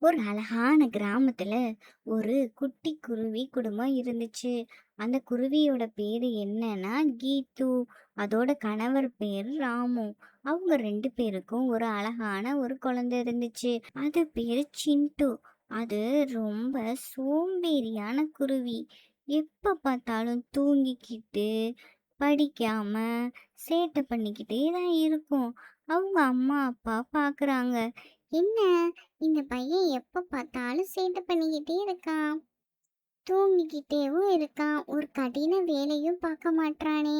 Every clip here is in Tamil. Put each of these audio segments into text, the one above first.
ஒரு அழகான கிராமத்துல ஒரு குட்டி குருவி குடும்பம் இருந்துச்சு. அந்த குருவியோட பேரு என்னன்னா கீத்து. அதோட கணவர் பேரு ராமு. அவங்க ரெண்டு பேருக்கும் ஒரு அழகான ஒரு குழந்தை இருந்துச்சு. அது பேரு சிண்டு. அது ரொம்ப சோம்பேறியான குருவி. எப்ப பார்த்தாலும் தூங்கிக்கிட்டு, படிக்காம, சேட்டை பண்ணிக்கிட்டே தான் இருக்கும். அவங்க அம்மா அப்பா பாக்குறாங்க. என்ன, இந்த பையன் எப்ப பார்த்தாலும் சேட்டை பண்ணிக்கிட்டே இருக்கான், தூங்கிக்கிட்டேவும் இருக்கான், ஒரு கடின வேலையும் பார்க்க மாட்றானே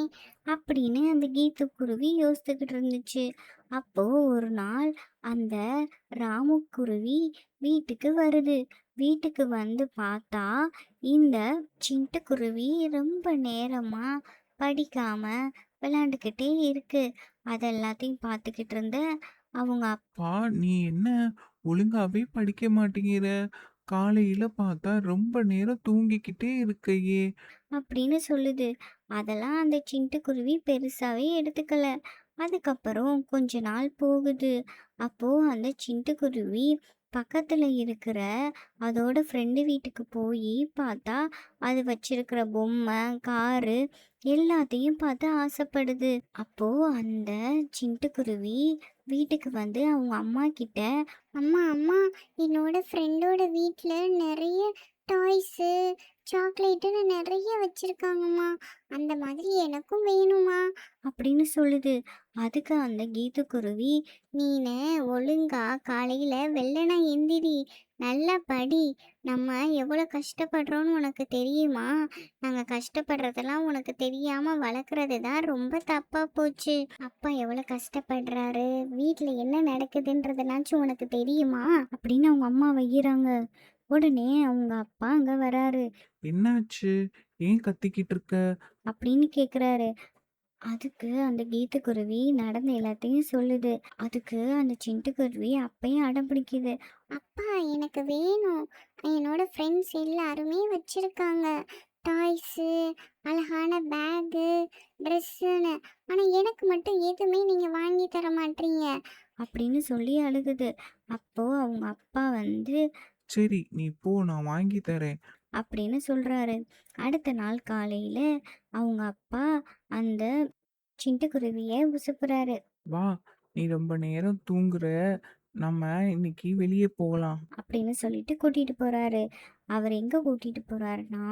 அப்படின்னு அந்த கீத்து குருவி யோசித்துக்கிட்டு இருந்துச்சு. அப்போ ஒரு நாள் அந்த ராமுக்குருவி வீட்டுக்கு வருது. வீட்டுக்கு வந்து பார்த்தா இந்த சிட்டுக்குருவி ரொம்ப நேரமா படிக்காம விளையாண்டுக்கிட்டே இருக்கு. அதெல்லாத்தையும் பார்த்துக்கிட்டு இருந்த அவங்க பா நீ என்ன ஒழுங்காவே படிக்க மாட்டேங்கிற? காலையில பார்த்தா ரொம்ப நேரம் தூங்கிக்கிட்டே இருக்கையே! அப்படின்னு சொல்லுது. அதெல்லாம் அந்த சிட்டுக்குருவி பெருசாவே எடுத்துக்கல. அதுக்கப்புறம் கொஞ்ச நாள் போகுது. அப்போ அந்த சிட்டுக்குருவி பக்கத்துல இருக்கிற அதோட ஃப்ரெண்டு வீட்டுக்கு போய் பார்த்தா, அது வச்சிருக்கிற பொம்மை, காரு எல்லாத்தையும் பார்த்து ஆசைப்படுது. அப்போ அந்த சிட்டுக்குருவி வீட்டுக்கு வந்து அவங்க அம்மா கிட்ட, அம்மா அம்மா, என்னோட ஃப்ரெண்டோட வீட்ல நிறைய டாய்ஸு, சாக்லேட்டுன்னு நிறைய வச்சிருக்காங்கம்மா. அந்த மாதிரி எனக்கும் வேணுமா அப்படின்னு சொல்லுது. அதுக்கு அந்த கீத்துக்குருவி, நீனு ஒழுங்கா காலையில வெள்ளன எந்திரி, நல்லா படி. நம்ம எவ்வளோ கஷ்டப்படுறோம்னு உனக்கு தெரியுமா? நாங்க கஷ்டப்படுறதெல்லாம் உனக்கு தெரியாம வளர்க்குறது தான் ரொம்ப தப்பா போச்சு. அப்பா எவ்வளோ கஷ்டப்படுறாரு, வீட்டில் என்ன நடக்குதுன்றதுனாச்சும் உனக்கு தெரியுமா அப்படின்னு அவங்க அம்மா வையிறாங்க. உடனே அவங்க அப்பா அங்க வராரு. என்னாச்சு? ஏன் கத்திக்கிட்டு இருக்க? அப்படின்னு கேக்குறாரு. அதுக்கு அந்த கீத்துக்குருவி நடந்த எல்லாத்தையும் சொல்லுது. அதுக்கு அந்த சிட்டுக்குருவி அப்பயும் அடம் பிடிக்குது. அப்பா, எனக்கு வேணும். என்னோட ஃப்ரெண்ட்ஸ் எல்லாருமே வச்சிருக்காங்க டாய்ஸு, அழகான பேகு, ட்ரெஸ்ஸுன்னு. ஆனா எனக்கு மட்டும் எதுவுமே நீங்க வாங்கி தர மாட்டீங்க அப்படின்னு சொல்லி அழுகுது. அப்போ அவங்க அப்பா வந்து சரி, நீ போ, நான் வாங்கி தரேன். அப்படின்னு சொல்றாரு. அடுத்த நாள் காலையில அவங்க அப்பா அந்த சிட்டுக்குருவிய உசுப்புறாரு. வா, நீ ரொம்ப நேரம் தூங்குற. நம்ம இன்னைக்கு வெளிய போகலாம். அப்படின்னு சொல்லிட்டு கூட்டிட்டு போறாரு. அவர் எங்க கூட்டிட்டு போறாருன்னா,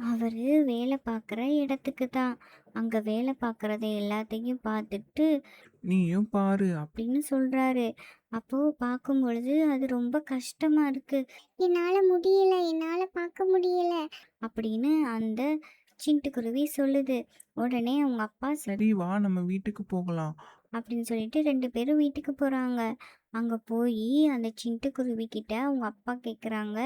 அவரு வேலை பார்க்குற இடத்துக்கு தான். அங்க வேலை பார்க்குறத எல்லாத்தையும் பார்த்துட்டு நீயும் பாரு. அப்படின்னு சொல்றாரு. அப்போ பார்க்கும்பொழுது அது ரொம்ப கஷ்டமா இருக்கு. என்னால முடியல, என்னால பார்க்க முடியல அப்படின்னு அந்த சிட்டுக்குருவி சொல்லுது. உடனே அவங்க அப்பா சரி, வா, நம்ம வீட்டுக்கு போகலாம். அப்படின்னு சொல்லிட்டு 2 பேரும் வீட்டுக்கு போறாங்க. அங்க போயி அந்த சிட்டுக்குருவி கிட்ட அவங்க அப்பா கேக்குறாங்க.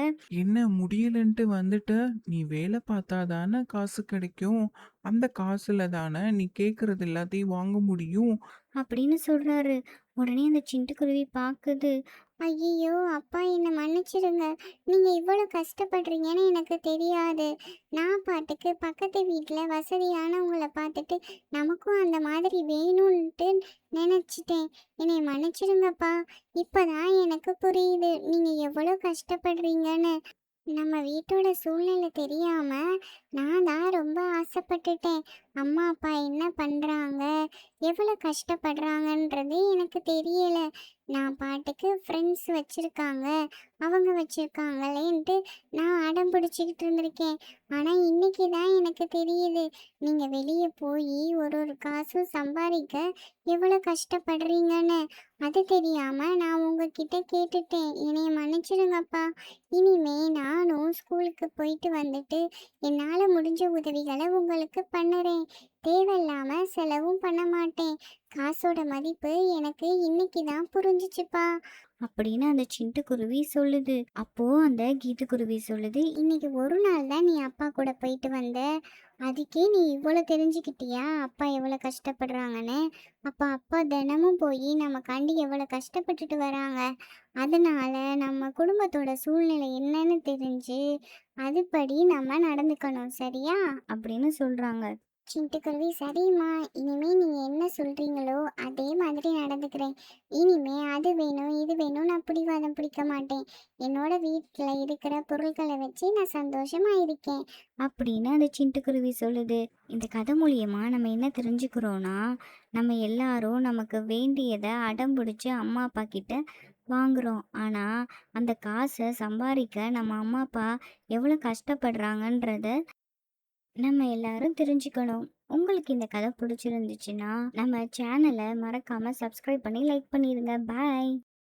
என்ன முடியலன்ட்டு வந்துட்ட? நீ வேலை பார்த்தா தானே காசு கிடைக்கும். அந்த காசுல தானே நீ கேட்கறது எல்லாத்தையும் வாங்க முடியும். அப்படின்னு சொல்றாரு. உடனே அந்த சிட்டுக்குருவி பாக்குது. ஐயையோ! அப்பா, என்ன மன்னிச்சிடுங்க. நீங்க இவ்வளோ கஷ்டப்படுறீங்கன்னு எனக்கு தெரியாது. நான் பாட்டுக்கு பக்கத்து வீட்ல வசதியானவங்கள பார்த்துட்டு, நமக்கும் அந்த மாதிரி வேணுன்ட்டு நெனச்சுட்டேன். என்னைய மன்னிச்சிடுங்கப்பா. இப்பதான் எனக்கு புரியுது, நீங்க எவ்வளோ கஷ்டப்படுறீங்கன்னு. நம்ம வீட்டோட சூழ்நிலை தெரியாம நான் தான் ரொம்ப ஆசைப்பட்டுட்டேன். அம்மா அப்பா என்ன பண்றாங்க, எவ்வளவு கஷ்டப்படுறாங்கன்றது எனக்கு தெரியல. நான் பாட்டுக்கு ஃப்ரெண்ட்ஸ் வச்சிருக்காங்க, அவங்க வச்சிருக்காங்களேன்ட்டு நான் அடம் பிடிச்சிக்கிட்டு இருந்திருக்கேன். ஆனா இன்னைக்கு தான் எனக்கு தெரியுது, நீங்க வெளியே போய் ஒரு ஒரு காசும் சம்பாதிக்க எவ்வளவு கஷ்டப்படுறீங்கன்னு. அது தெரியாம நான் உங்ககிட்ட கேட்டுட்டேன். என்னைய மன்னிச்சிடுங்கப்பா. இனிமே நானும் ஸ்கூலுக்கு போயிட்டு வந்துட்டு என்னால முடிஞ்ச உதவிகளை உங்களுக்கு பண்ணுறேன். தேவையில்லாம செலவும் பண்ண மாட்டேன். காசோட மதிப்பு எனக்கு இன்னைக்கு தான் புரிஞ்சுச்சுப்பா அப்படின்னு அந்த சிட்டுக்குருவி சொல்லுது. அப்போ அந்த கீத்துக்குருவி சொல்லுது, இன்னைக்கு ஒரு நாள் தான் நீ அப்பா கூட போயிட்டு வந்த, அதுக்கே நீ இவ்வளோ தெரிஞ்சுக்கிட்டியா அப்பா எவ்வளோ கஷ்டப்படுறாங்கன்னு? அப்பா அப்பா தினமும் போய் நமக்காண்டி எவ்வளோ கஷ்டப்பட்டுட்டு வராங்க. அதனால நம்ம குடும்பத்தோட சூழ்நிலை என்னன்னு தெரிஞ்சு அதுபடி நம்ம நடந்துக்கணும், சரியா அப்படின்னு சொல்றாங்க. சிட்டுக்குருவி சரிம்மா, இனிமே நீங்க என்ன சொல்றீங்களோ அதே மாதிரி நடந்துக்கிறேன். இனிமே அது வேணும் இது வேணும் நான் பிடிவாதம் பிடிக்க மாட்டேன். என்னோட வீட்ல இருக்கிற பொருட்களை வச்சு நான் சந்தோஷமா இருக்கேன் அப்படின்னு அந்த சிட்டுக்குருவி சொல்லுது. இந்த கதை மூலியமா நம்ம என்ன தெரிஞ்சுக்கிறோம்னா, நம்ம எல்லாரும் நமக்கு வேண்டியதை அடம் பிடிச்சி அம்மா அப்பா கிட்ட வாங்குறோம். ஆனா அந்த காசை சம்பாதிக்க நம்ம அம்மா அப்பா எவ்வளோ கஷ்டப்படுறாங்கன்றத நம்ம எல்லாரும் தெரிஞ்சுக்கணும். உங்களுக்கு இந்த கதை பிடிச்சிருந்துச்சுன்னா நம்ம சேனலை மறக்காம சப்ஸ்கிரைப் பண்ணி லைக் பண்ணிடுங்க. பாய்.